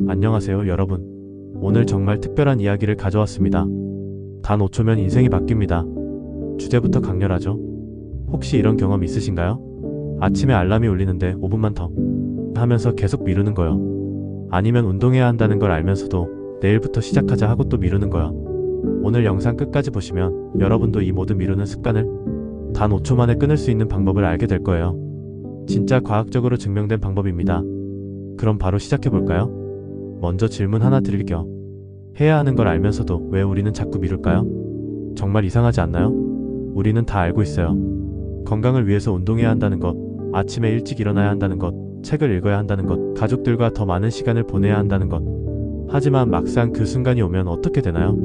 안녕하세요, 여러분. 오늘 정말 특별한 이야기를 가져왔습니다. 단 5초면 인생이 바뀝니다. 주제부터 강렬하죠? 혹시 이런 경험 있으신가요? 아침에 알람이 울리는데 5분만 더 하면서 계속 미루는 거요. 아니면 운동해야 한다는 걸 알면서도 내일부터 시작하자 하고 또 미루는 거요. 오늘 영상 끝까지 보시면 여러분도 이 모든 미루는 습관을 단 5초 만에 끊을 수 있는 방법을 알게 될 거예요. 진짜 과학적으로 증명된 방법입니다. 그럼 바로 시작해볼까요? 먼저 질문 하나 드릴게요. 해야 하는 걸 알면서도 왜 우리는 자꾸 미룰까요? 정말 이상하지 않나요? 우리는 다 알고 있어요. 건강을 위해서 운동해야 한다는 것, 아침에 일찍 일어나야 한다는 것, 책을 읽어야 한다는 것, 가족들과 더 많은 시간을 보내야 한다는 것. 하지만 막상 그 순간이 오면 어떻게 되나요?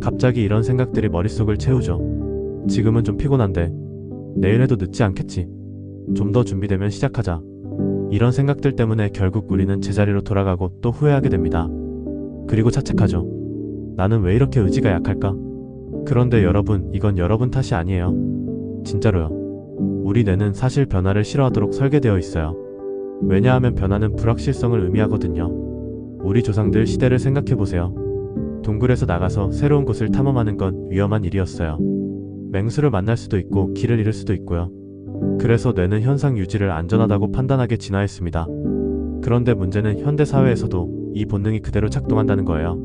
갑자기 이런 생각들이 머릿속을 채우죠. 지금은 좀 피곤한데 내일 해도 늦지 않겠지. 좀 더 준비되면 시작하자. 이런 생각들 때문에 결국 우리는 제자리로 돌아가고 또 후회하게 됩니다. 그리고 자책하죠. 나는 왜 이렇게 의지가 약할까? 그런데 여러분, 이건 여러분 탓이 아니에요. 진짜로요. 우리 뇌는 사실 변화를 싫어하도록 설계되어 있어요. 왜냐하면 변화는 불확실성을 의미하거든요. 우리 조상들 시대를 생각해보세요. 동굴에서 나가서 새로운 곳을 탐험하는 건 위험한 일이었어요. 맹수를 만날 수도 있고 길을 잃을 수도 있고요. 그래서 뇌는 현상 유지를 안전하다고 판단하게 진화했습니다. 그런데 문제는 현대 사회에서도 이 본능이 그대로 작동한다는 거예요.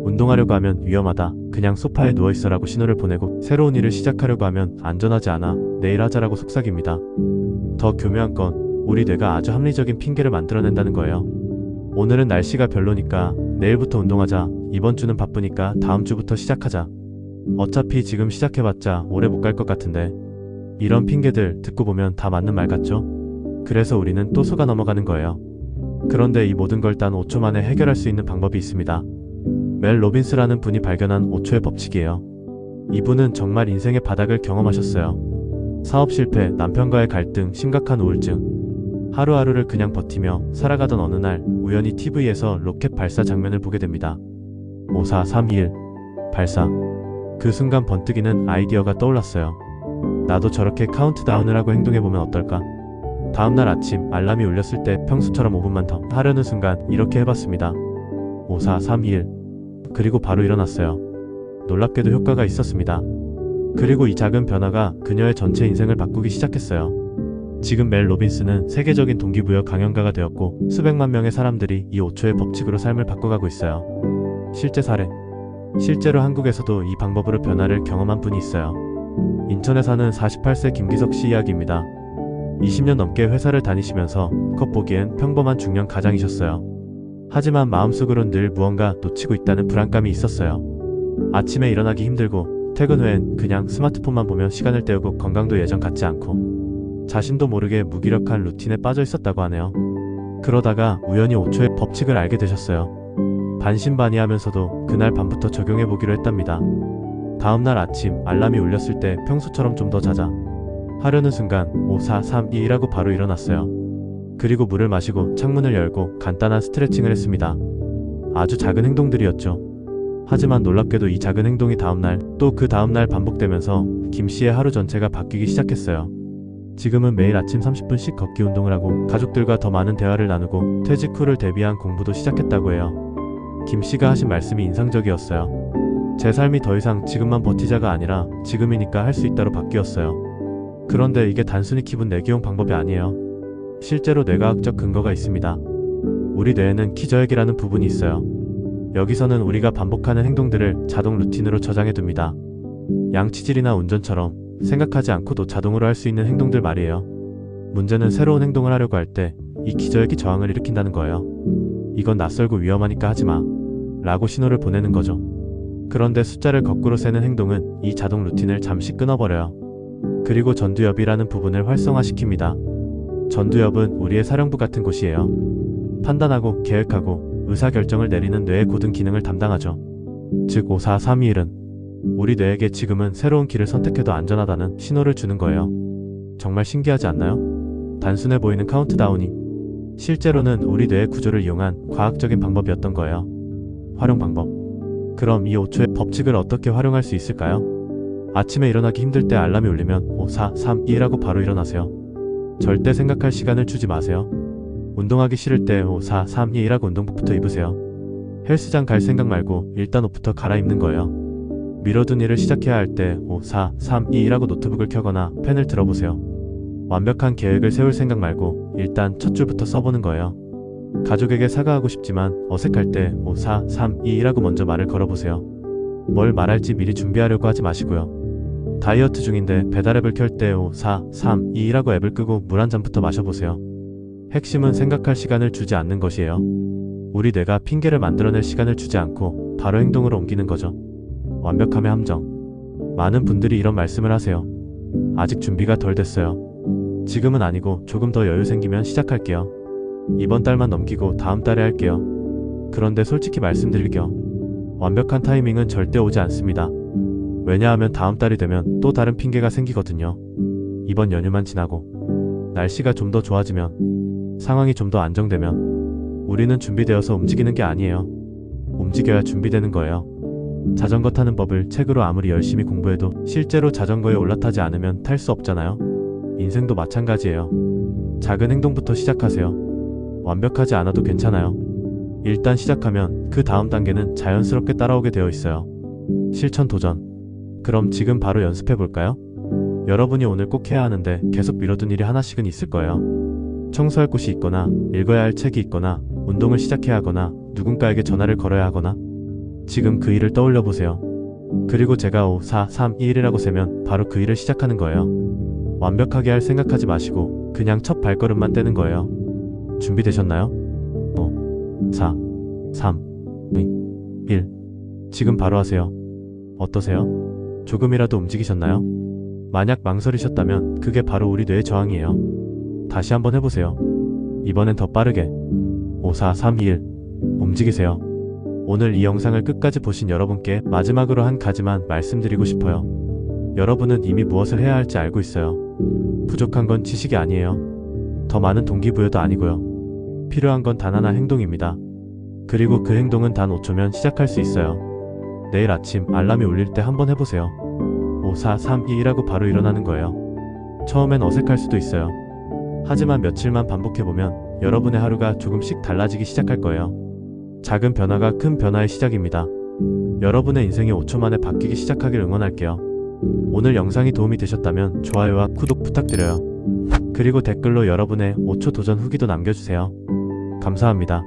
운동하려고 하면 위험하다, 그냥 소파에 누워있어라고 신호를 보내고, 새로운 일을 시작하려고 하면 안전하지 않아, 내일 하자라고 속삭입니다. 더 교묘한 건 우리 뇌가 아주 합리적인 핑계를 만들어낸다는 거예요. 오늘은 날씨가 별로니까 내일부터 운동하자, 이번 주는 바쁘니까 다음 주부터 시작하자. 어차피 지금 시작해봤자 오래 못 갈 것 같은데. 이런 핑계들 듣고 보면 다 맞는 말 같죠? 그래서 우리는 또 속아 넘어가는 거예요. 그런데 이 모든 걸 단 5초 만에 해결할 수 있는 방법이 있습니다. 멜 로빈스라는 분이 발견한 5초의 법칙이에요. 이분은 정말 인생의 바닥을 경험하셨어요. 사업 실패, 남편과의 갈등, 심각한 우울증. 하루하루를 그냥 버티며 살아가던 어느 날 우연히 TV에서 로켓 발사 장면을 보게 됩니다. 5, 4, 3, 2, 1 발사. 그 순간 번뜩이는 아이디어가 떠올랐어요. 나도 저렇게 카운트다운을 하고 행동해보면 어떨까? 다음날 아침 알람이 울렸을 때 평소처럼 5분만 더 하려는 순간 이렇게 해봤습니다. 5, 4, 3, 2, 1 그리고 바로 일어났어요. 놀랍게도 효과가 있었습니다. 그리고 이 작은 변화가 그녀의 전체 인생을 바꾸기 시작했어요. 지금 멜 로빈스는 세계적인 동기부여 강연가가 되었고 수백만 명의 사람들이 이 5초의 법칙으로 삶을 바꿔가고 있어요. 실제 사례. 실제로 한국에서도 이 방법으로 변화를 경험한 분이 있어요. 인천에 사는 48세 김기석 씨 이야기입니다. 20년 넘게 회사를 다니시면서 겉보기엔 평범한 중년 가장이셨어요. 하지만 마음속으론 늘 무언가 놓치고 있다는 불안감이 있었어요. 아침에 일어나기 힘들고 퇴근 후엔 그냥 스마트폰만 보며 시간을 때우고 건강도 예전 같지 않고 자신도 모르게 무기력한 루틴에 빠져 있었다고 하네요. 그러다가 우연히 5초의 법칙을 알게 되셨어요. 반신반의하면서도 그날 밤부터 적용해보기로 했답니다. 다음날 아침 알람이 울렸을 때 평소처럼 좀 더 자자 하려는 순간 5, 4, 3, 2 1하고 바로 일어났어요. 그리고 물을 마시고 창문을 열고 간단한 스트레칭을 했습니다. 아주 작은 행동들이었죠. 하지만 놀랍게도 이 작은 행동이 다음날 또 그 다음날 반복되면서 김 씨의 하루 전체가 바뀌기 시작했어요. 지금은 매일 아침 30분씩 걷기 운동을 하고 가족들과 더 많은 대화를 나누고 퇴직 후를 대비한 공부도 시작했다고 해요. 김 씨가 하신 말씀이 인상적이었어요. 제 삶이 더 이상 지금만 버티자가 아니라 지금이니까 할 수 있다로 바뀌었어요. 그런데 이게 단순히 기분 내기용 방법이 아니에요. 실제로 뇌과학적 근거가 있습니다. 우리 뇌에는 기저핵이라는 부분이 있어요. 여기서는 우리가 반복하는 행동들을 자동 루틴으로 저장해둡니다. 양치질이나 운전처럼 생각하지 않고도 자동으로 할 수 있는 행동들 말이에요. 문제는 새로운 행동을 하려고 할 때 이 기저핵이 저항을 일으킨다는 거예요. 이건 낯설고 위험하니까 하지마 라고 신호를 보내는 거죠. 그런데 숫자를 거꾸로 세는 행동은 이 자동 루틴을 잠시 끊어버려요. 그리고 전두엽이라는 부분을 활성화시킵니다. 전두엽은 우리의 사령부 같은 곳이에요. 판단하고 계획하고 의사결정을 내리는 뇌의 고든 기능을 담당하죠. 즉 5, 4, 3, 2, 1은 우리 뇌에게 지금은 새로운 길을 선택해도 안전하다는 신호를 주는 거예요. 정말 신기하지 않나요? 단순해 보이는 카운트다운이 실제로는 우리 뇌의 구조를 이용한 과학적인 방법이었던 거예요. 활용 방법. 그럼 이 5초의 법칙을 어떻게 활용할 수 있을까요? 아침에 일어나기 힘들 때 알람이 울리면 5, 4, 3, 2 1하고 바로 일어나세요. 절대 생각할 시간을 주지 마세요. 운동하기 싫을 때 5, 4, 3, 2, 1하고 운동복부터 입으세요. 헬스장 갈 생각 말고 일단 옷부터 갈아입는 거예요. 미뤄둔 일을 시작해야 할 때 5, 4, 3, 2, 1하고 노트북을 켜거나 펜을 들어보세요. 완벽한 계획을 세울 생각 말고 일단 첫 줄부터 써보는 거예요. 가족에게 사과하고 싶지만 어색할 때 5, 4, 3, 2, 1하고 먼저 말을 걸어보세요. 뭘 말할지 미리 준비하려고 하지 마시고요. 다이어트 중인데 배달앱을 켤 때 5, 4, 3, 2, 1하고 앱을 끄고 물 한 잔부터 마셔보세요. 핵심은 생각할 시간을 주지 않는 것이에요. 우리 뇌가 핑계를 만들어낼 시간을 주지 않고 바로 행동으로 옮기는 거죠. 완벽함의 함정. 많은 분들이 이런 말씀을 하세요. 아직 준비가 덜 됐어요. 지금은 아니고 조금 더 여유 생기면 시작할게요. 이번 달만 넘기고 다음 달에 할게요. 그런데 솔직히 말씀드릴게요. 완벽한 타이밍은 절대 오지 않습니다. 왜냐하면 다음 달이 되면 또 다른 핑계가 생기거든요. 이번 연휴만 지나고 날씨가 좀 더 좋아지면 상황이 좀 더 안정되면 우리는 준비되어서 움직이는 게 아니에요. 움직여야 준비되는 거예요. 자전거 타는 법을 책으로 아무리 열심히 공부해도 실제로 자전거에 올라타지 않으면 탈 수 없잖아요. 인생도 마찬가지예요. 작은 행동부터 시작하세요. 완벽하지 않아도 괜찮아요. 일단 시작하면 그 다음 단계는 자연스럽게 따라오게 되어 있어요. 실천 도전. 그럼 지금 바로 연습해 볼까요? 여러분이 오늘 꼭 해야 하는데 계속 미뤄둔 일이 하나씩은 있을 거예요. 청소할 곳이 있거나 읽어야 할 책이 있거나 운동을 시작해야 하거나 누군가에게 전화를 걸어야 하거나 지금 그 일을 떠올려 보세요. 그리고 제가 5, 4, 3, 2, 1이라고 세면 바로 그 일을 시작하는 거예요. 완벽하게 할 생각하지 마시고 그냥 첫 발걸음만 떼는 거예요. 준비되셨나요? 5, 4, 3, 2, 1. 지금 바로 하세요. 어떠세요? 조금이라도 움직이셨나요? 만약 망설이셨다면 그게 바로 우리 뇌의 저항이에요. 다시 한번 해보세요. 이번엔 더 빠르게. 5, 4, 3, 2, 1. 움직이세요. 오늘 이 영상을 끝까지 보신 여러분께 마지막으로 한 가지만 말씀드리고 싶어요. 여러분은 이미 무엇을 해야 할지 알고 있어요. 부족한 건 지식이 아니에요. 더 많은 동기부여도 아니고요. 필요한 건 단 하나 행동입니다. 그리고 그 행동은 단 5초면 시작할 수 있어요. 내일 아침 알람이 울릴 때 한번 해보세요. 5, 4, 3, 2, 1하고 바로 일어나는 거예요. 처음엔 어색할 수도 있어요. 하지만 며칠만 반복해보면 여러분의 하루가 조금씩 달라지기 시작할 거예요. 작은 변화가 큰 변화의 시작입니다. 여러분의 인생이 5초 만에 바뀌기 시작하길 응원할게요. 오늘 영상이 도움이 되셨다면 좋아요와 구독 부탁드려요. 그리고 댓글로 여러분의 5초 도전 후기도 남겨주세요. 감사합니다.